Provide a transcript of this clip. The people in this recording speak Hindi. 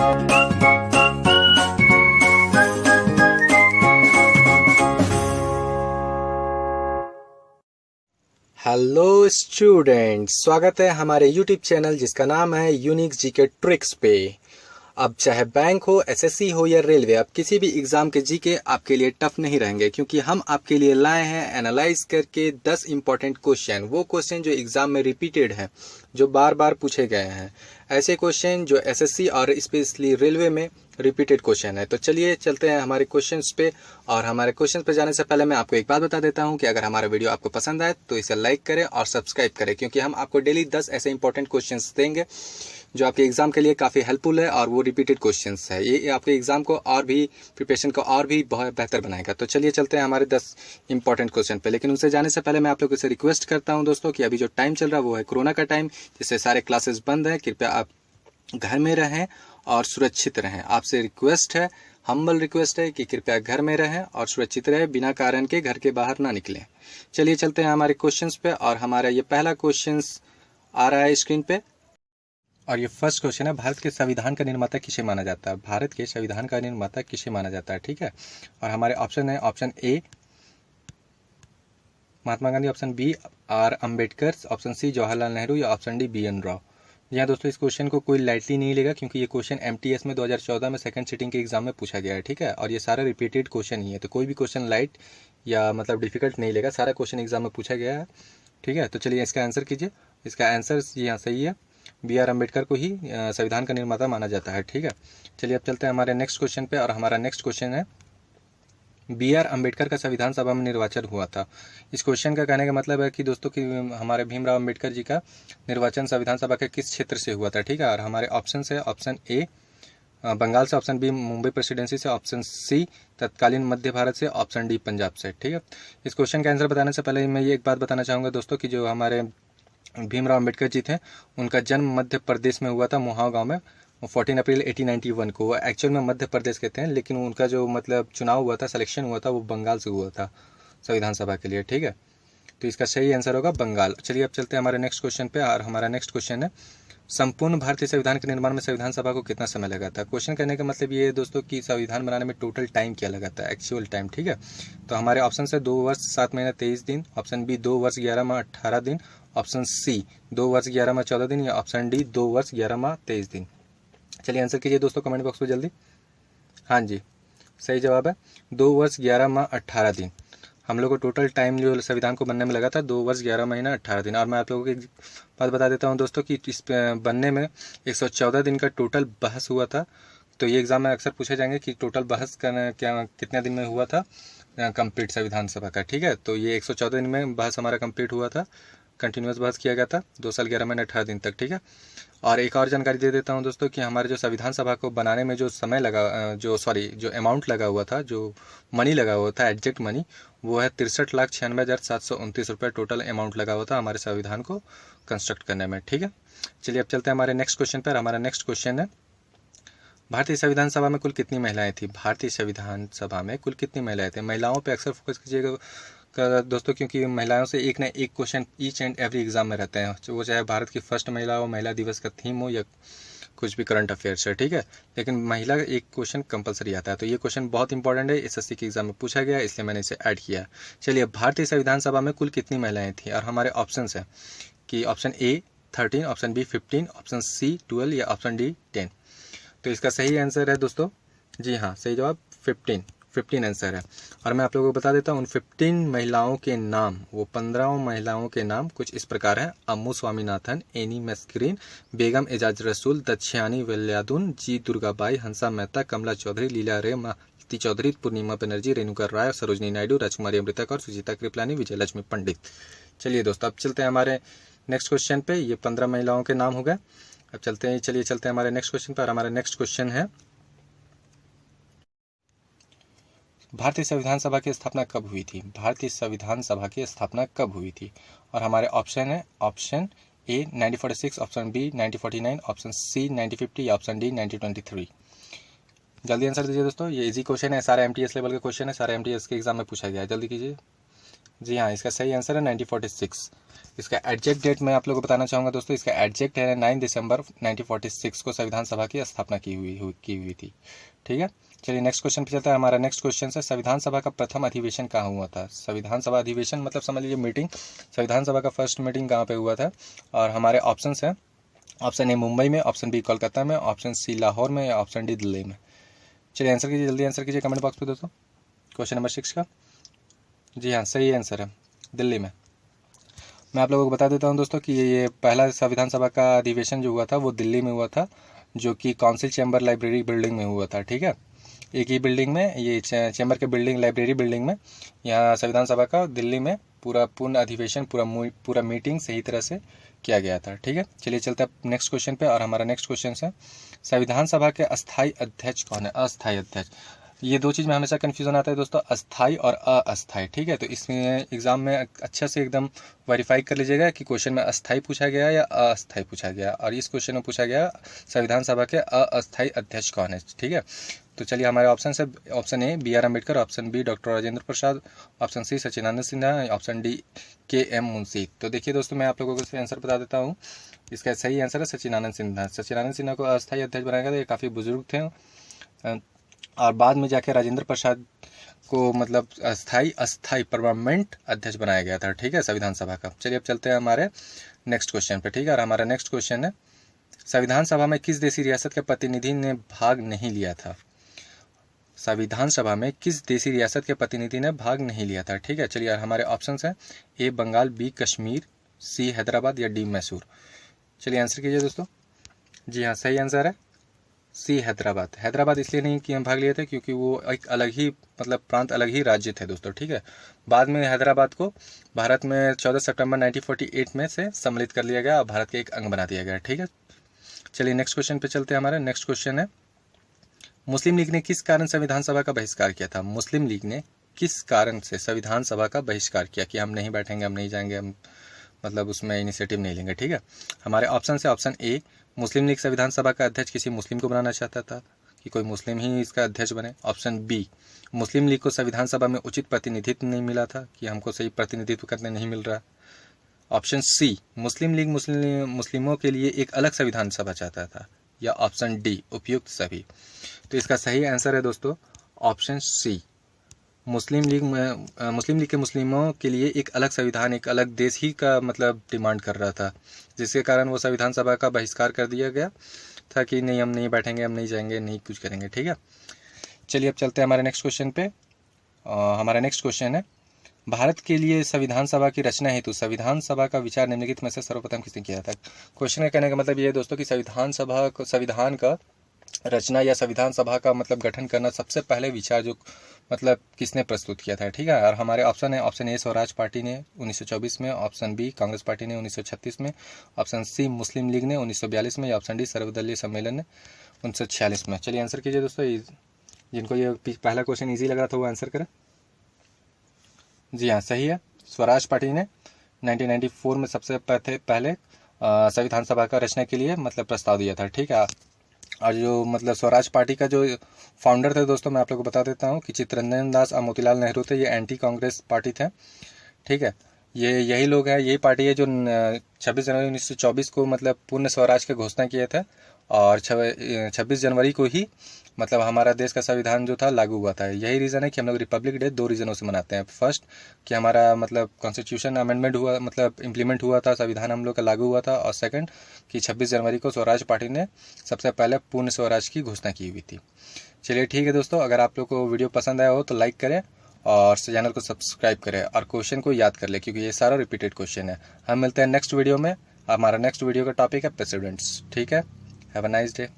हेलो स्टूडेंट्स, स्वागत है हमारे यूट्यूब चैनल जिसका नाम है यूनिक जीके ट्रिक्स पे। अब चाहे बैंक हो, एसएससी हो या रेलवे, अब किसी भी एग्जाम के जीके आपके लिए टफ नहीं रहेंगे, क्योंकि हम आपके लिए लाए हैं एनालाइज करके 10 इंपॉर्टेंट क्वेश्चन। वो क्वेश्चन जो एग्जाम में रिपीटेड है, जो बार बार पूछे गए हैं, ऐसे क्वेश्चन जो एसएससी और स्पेशली रेलवे में रिपीटेड क्वेश्चन है। तो चलिए चलते हैं हमारे क्वेश्चंस पे। और हमारे क्वेश्चंस पे जाने से पहले मैं आपको एक बात बता देता हूं कि अगर हमारा वीडियो आपको पसंद आए तो इसे लाइक करें और सब्सक्राइब करें, क्योंकि हम आपको डेली 10 ऐसे इंपॉर्टेंट क्वेश्चंस देंगे जो आपके एग्जाम के लिए काफ़ी हेल्पफुल है और वो रिपीटेड क्वेश्चंस है। ये आपके एग्जाम को और भी प्रिपरेशन को और भी बहुत बेहतर बनाएगा। तो चलिए चलते हैं हमारे 10 इंपॉर्टेंट क्वेश्चन पे। लेकिन उनसे जाने से पहले मैं आप लोगों से रिक्वेस्ट करता हूँ दोस्तों कि अभी जो टाइम चल रहा है वो है कोरोना का टाइम, जिससे सारे क्लासेस बंद हैं। कृपया आप घर में रहें और सुरक्षित रहें। आपसे रिक्वेस्ट है, हम्बल रिक्वेस्ट है कि कृपया घर में रहें और सुरक्षित रहें, बिना कारण के घर के बाहर ना निकलें। चलिए चलते हैं हमारे क्वेश्चंस पे। और हमारा ये पहला क्वेश्चंस आ रहा है स्क्रीन पे, और ये फर्स्ट क्वेश्चन है, भारत के संविधान का निर्माता किसे माना जाता है? भारत के संविधान का निर्माता किसे माना जाता है? ठीक है। और हमारे ऑप्शन है, option A Mahatma Gandhi, option B R Ambedkar, option C Jawaharlal Nehru या option D B N Rao. जी हाँ दोस्तों, इस क्वेश्चन को कोई लाइटली नहीं लेगा, क्योंकि ये क्वेश्चन एमटीएस में 2014 में सेकंड सिटिंग के एग्जाम में पूछा गया है। ठीक है। और ये सारा रिपीटेड क्वेश्चन ही है, तो कोई भी क्वेश्चन लाइट या मतलब डिफिकल्ट नहीं लेगा, सारा क्वेश्चन एग्जाम में पूछा गया है। ठीक है। तो चलिए इसका आंसर कीजिए। इसका आंसर जी हाँ सही है, बी आर अम्बेडकर को ही संविधान का निर्माता माना जाता है। ठीक है। चलिए अब चलते हैं हमारे नेक्स्ट क्वेश्चन पे। और हमारा नेक्स्ट क्वेश्चन है, बी आर अम्बेडकर का संविधान सभा में निर्वाचन हुआ था। इस क्वेश्चन का कहने का मतलब है कि दोस्तों कि हमारे भीमराव अम्बेडकर जी का निर्वाचन संविधान सभा के किस क्षेत्र से हुआ था। ठीक है। और हमारे ऑप्शन है, ऑप्शन ए बंगाल से, ऑप्शन बी मुंबई प्रेसिडेंसी से, ऑप्शन सी तत्कालीन मध्य भारत से, ऑप्शन डी पंजाब से। ठीक है। इस क्वेश्चन का आंसर बताने से पहले मैं ये एक बात बताना चाहूँगा दोस्तों कि जो हमारे भीमराव अम्बेडकर जी थे, उनका जन्म मध्य प्रदेश में हुआ था, मोहाव गांव में, 14 अप्रैल 1891 को। वो एक्चुअल में मध्य प्रदेश के थे, लेकिन उनका जो मतलब चुनाव हुआ था, सिलेक्शन हुआ था, वो बंगाल से हुआ था संविधान सभा के लिए। ठीक है। तो इसका सही आंसर होगा बंगाल। चलिए अब चलते हैं हमारे नेक्स्ट क्वेश्चन पे। और हमारा नेक्स्ट क्वेश्चन है, संपूर्ण भारतीय संविधान के निर्माण में संविधान सभा को कितना समय लगा था? क्वेश्चन करने का मतलब ये है दोस्तों कि संविधान बनाने में टोटल टाइम क्या लगा था, एक्चुअल टाइम। ठीक है। तो हमारे ऑप्शन है 2 वर्ष 7 महीना 23 दिन, ऑप्शन बी 2 वर्ष 11 माह 18 दिन, ऑप्शन सी 2 वर्ष 11 माह 14 दिन या ऑप्शन डी 2 वर्ष 11 माह 23 दिन। चलिए आंसर कीजिए दोस्तों कमेंट बॉक्स में जल्दी। हाँ जी, सही जवाब है 2 वर्ष 11 माह 18 दिन। हम लोग को टोटल टाइम जो संविधान को बनने में लगा था 2 वर्ष 11 महीना 18 दिन। और मैं आप लोगों को एक बात बता देता हूँ दोस्तों कि इस बनने में 114 दिन का टोटल बहस हुआ था। तो ये एग्जाम में अक्सर पूछे जाएंगे कि टोटल बहस क्या कितने दिन में हुआ था कंप्लीट संविधान सभा का। ठीक है। तो ये 114 दिन में बहस हमारा कंप्लीट हुआ था, कंटिन्यूस बहस किया गया था 2 साल 11 महीने 18 दिन तक। ठीक है। और एक और जानकारी दे देता हूं दोस्तों कि हमारे जो संविधान सभा को बनाने में जो समय लगा, जो अमाउंट लगा हुआ था, जो मनी लगा हुआ था, एग्जैक्ट मनी, वो है 63,96,729 रुपये टोटल अमाउंट लगा हुआ था हमारे संविधान को कंस्ट्रक्ट करने में। ठीक है। चलिए अब चलते हैं हमारे नेक्स्ट क्वेश्चन पर। हमारा नेक्स्ट क्वेश्चन है, भारतीय संविधान सभा में कुल कितनी महिलाएं थी? भारतीय संविधान सभा में कुल कितनी महिलाएं थी? महिलाओं पे अक्सर फोकस कीजिएगा दोस्तों, क्योंकि महिलाओं से एक ना एक question each and every exam में रहते हैं, वो चाहे भारत की फर्स्ट महिला हो, महिला दिवस का थीम हो, या कुछ भी करंट अफेयर्स है। ठीक है। लेकिन महिला का एक क्वेश्चन कंपलसरी आता है, तो ये क्वेश्चन बहुत इंपॉर्टेंट है, एसएससी के एग्जाम में पूछा गया, इसलिए मैंने इसे ऐड किया। चलिए, भारतीय संविधान सभा में कुल कितनी महिलाएं थी? और हमारे ऑप्शन है कि option A 13, option B 15, option C 12 या ऑप्शन डी 10। तो इसका सही आंसर है दोस्तों, जी हाँ सही जवाब 15 आंसर है। और मैं आप लोगों को बता देता हूँ उन 15 महिलाओं के नाम, वो 15 महिलाओं के नाम कुछ इस प्रकार हैं: अम्मू स्वामीनाथन, एनी मैस्करीन, बेगम एजाज रसूल, दक्षियानी वेल्यादुन, जी दुर्गाबाई, हंसा मेहता, कमला चौधरी, लीला रे, मालती चौधरी, पूर्णिमा बनर्जी, रेणुका राय, सरोजनी नायडू, राजकुमारी अमृता कौर, सुजीता कृपलानी, विजयलक्ष्मी पंडित। चलिए दोस्तों अब चलते हैं हमारे नेक्स्ट क्वेश्चन पे। ये 15 महिलाओं के नाम हो गए। अब चलते हैं हमारे नेक्स्ट क्वेश्चन पर। हमारा नेक्स्ट क्वेश्चन है, भारतीय संविधान सभा की स्थापना कब हुई थी? भारतीय संविधान सभा की स्थापना कब हुई थी? और हमारे ऑप्शन है, option A 1946, option B 1949, option C 1950 या ऑप्शन डी 1923। जल्दी आंसर दीजिए दोस्तों, ये इजी क्वेश्चन है, सारे एमटीएस लेवल के क्वेश्चन है, सारे एमटीएस के एग्जाम में पूछा गया है, जल्दी कीजिए। जी हाँ, इसका सही आंसर है 1946। इसका एग्जैक्ट डेट मैं आप लोगों को बताना चाहूँगा दोस्तों। इसका एग्जैक्ट है 9 दिसंबर 1946 को संविधान सभा की स्थापना की हुई थी। ठीक है, चलिए नेक्स्ट क्वेश्चन पे चलता है। हमारा नेक्स्ट क्वेश्चन है, संविधान सभा का प्रथम अधिवेशन कहाँ हुआ था? संविधान सभा अधिवेशन मतलब समझ लीजिए मीटिंग। संविधान सभा का फर्स्ट मीटिंग कहाँ पे हुआ था? और हमारे ऑप्शंस हैं, ऑप्शन ए मुंबई में, ऑप्शन बी कोलकाता में, ऑप्शन सी लाहौर में, या ऑप्शन डी दिल्ली में। चलिए आंसर कीजिए, जल्दी आंसर कीजिए कमेंट बॉक्स पे दोस्तों। क्वेश्चन नंबर 6 का जी हाँ सही आंसर है दिल्ली में। मैं आप लोगों को बता देता हूं दोस्तों कि ये पहला संविधान सभा का अधिवेशन जो हुआ था वो दिल्ली में हुआ था, जो कि काउंसिल चैम्बर लाइब्रेरी बिल्डिंग में हुआ था। ठीक है, एक ही बिल्डिंग में, ये चैम्बर के बिल्डिंग लाइब्रेरी बिल्डिंग में यहाँ संविधान सभा का दिल्ली में पूर्ण अधिवेशन, पूरा मीटिंग सही तरह से किया गया था। ठीक है, चलिए चलते हैं नेक्स्ट क्वेश्चन पे। और हमारा नेक्स्ट क्वेश्चन है, संविधान सभा के अस्थायी अध्यक्ष कौन है? अस्थायी अध्यक्ष, ये दो चीज़ में हमेशा कन्फ्यूजन आता है दोस्तों, अस्थाई और अस्थाई। ठीक है, तो इसमें एग्जाम में अच्छा से एकदम वेरीफाई कर लीजिएगा कि क्वेश्चन में अस्थाई पूछा गया या अस्थाई पूछा गया। और इस क्वेश्चन में पूछा गया संविधान सभा के अस्थाई अध्यक्ष कौन है। ठीक है, तो चलिए हमारे ऑप्शन है, option A B R Ambedkar, option B doctor Rajendra Prasad, option C Sachchidanand Sinha, option D K M Munshi. तो देखिए दोस्तों, मैं आप लोगों को आंसर बता देता हूँ। इसका सही आंसर है सच्चिदानंद सिन्हा। सच्चिदानंद सिन्हा को अस्थाई अध्यक्ष बनाया गया था। ये काफ़ी बुजुर्ग थे और बाद में जाके राजेंद्र प्रसाद को मतलब अस्थाई परमानेंट अध्यक्ष बनाया गया था। ठीक है, संविधान सभा का। चलिए अब चलते हैं हमारे नेक्स्ट क्वेश्चन पे। ठीक है, और हमारा नेक्स्ट क्वेश्चन है, संविधान सभा में किस देशी रियासत के प्रतिनिधि ने भाग नहीं लिया था? संविधान सभा में किस देशी रियासत के प्रतिनिधि ने भाग नहीं लिया था? ठीक है, चलिए हमारे ऑप्शन हैं, ए बंगाल, बी कश्मीर, सी हैदराबाद, या डी मैसूर। चलिए आंसर कीजिए दोस्तों। जी हाँ सही आंसर है सी हैदराबाद। हैदराबाद इसलिए नहीं कि हम भाग लिए थे क्योंकि वो एक अलग ही मतलब प्रांत, अलग ही राज्य थे दोस्तों। ठीक है, बाद में हैदराबाद को भारत में 14 सितंबर 1948 में से सम्मिलित कर लिया गया और भारत के एक अंग बना दिया गया। ठीक है, चलिए नेक्स्ट क्वेश्चन पे चलते हैं। हमारा नेक्स्ट क्वेश्चन है, मुस्लिम लीग ने किस कारण संविधान सभा का बहिष्कार किया था? मुस्लिम लीग ने किस कारण से संविधान सभा का बहिष्कार किया कि हम नहीं बैठेंगे, हम नहीं जाएंगे, हम मतलब उसमें इनिशिएटिव नहीं लेंगे। ठीक है, हमारे ऑप्शन है, ऑप्शन ए मुस्लिम लीग संविधान सभा का अध्यक्ष किसी मुस्लिम को बनाना चाहता था कि कोई मुस्लिम ही इसका अध्यक्ष बने। ऑप्शन बी मुस्लिम लीग को संविधान सभा में उचित प्रतिनिधित्व नहीं मिला था कि हमको सही प्रतिनिधित्व करने नहीं मिल रहा। ऑप्शन सी मुस्लिम लीग मुस्लिमों के लिए एक अलग संविधान सभा चाहता था, या ऑप्शन डी उपयुक्त सभी। तो इसका सही आंसर है दोस्तों ऑप्शन सी, मुस्लिम लीग के मुस्लिमों के लिए एक अलग संविधान, एक अलग देश ही का मतलब डिमांड कर रहा था, जिसके कारण वो संविधान सभा का बहिष्कार कर दिया गया था कि नहीं हम नहीं बैठेंगे, हम नहीं जाएंगे, नहीं कुछ करेंगे। ठीक है, चलिए अब चलते हैं हमारे नेक्स्ट क्वेश्चन पे। हमारा नेक्स्ट क्वेश्चन है, भारत के लिए संविधान सभा की रचना हेतु संविधान सभा का विचार निम्नलिखित में से सर्वप्रथम किसने किया था? क्वेश्चन का कहने का मतलब ये है दोस्तों कि संविधान का रचना या संविधान सभा का मतलब गठन करना सबसे पहले विचार जो मतलब किसने प्रस्तुत किया था? ठीक है, और हमारे ऑप्शन है, ऑप्शन ए स्वराज पार्टी ने 1924 में, ऑप्शन बी कांग्रेस पार्टी ने 1936 में, ऑप्शन सी मुस्लिम लीग ने 1942 में, या ऑप्शन डी सर्वदलीय सम्मेलन ने 1946 में। चलिए आंसर कीजिए दोस्तों, जिनको ये पहला क्वेश्चन ईजी लग रहा था वो आंसर करें। जी हाँ सही है, स्वराज पार्टी ने 1994 में सबसे पहले संविधान सभा का रचना के लिए मतलब प्रस्ताव दिया था। ठीक है, और जो मतलब स्वराज पार्टी का जो फाउंडर थे दोस्तों, मैं आप लोगों को बता देता हूँ कि चित्तरंजन दास और मोतीलाल नेहरू थे। ये एंटी कांग्रेस पार्टी थे। ठीक है, ये यही लोग हैं, यही पार्टी है जो 26 जनवरी 1924 को मतलब पूर्ण स्वराज की घोषणा किए थे, और 26 जनवरी को ही मतलब हमारा देश का संविधान जो था लागू हुआ था। यही रीज़न है कि हम लोग रिपब्लिक डे दो रीज़नों से मनाते हैं। फर्स्ट कि हमारा मतलब कॉन्स्टिट्यूशन अमेंडमेंट हुआ, मतलब इम्प्लीमेंट हुआ था, संविधान हम लोग का लागू हुआ था, और सेकंड कि 26 जनवरी को स्वराज पार्टी ने सबसे पहले पूर्ण स्वराज की घोषणा की हुई थी। चलिए ठीक है दोस्तों, अगर आप लोग को वीडियो पसंद आया हो तो लाइक करें और चैनल को सब्सक्राइब करें और क्वेश्चन को याद कर ले, क्योंकि ये सारा रिपीटेड क्वेश्चन है। हम मिलते हैं नेक्स्ट वीडियो में। हमारा नेक्स्ट वीडियो का टॉपिक है प्रेसिडेंट्स। ठीक है, हैव अ नाइस डे।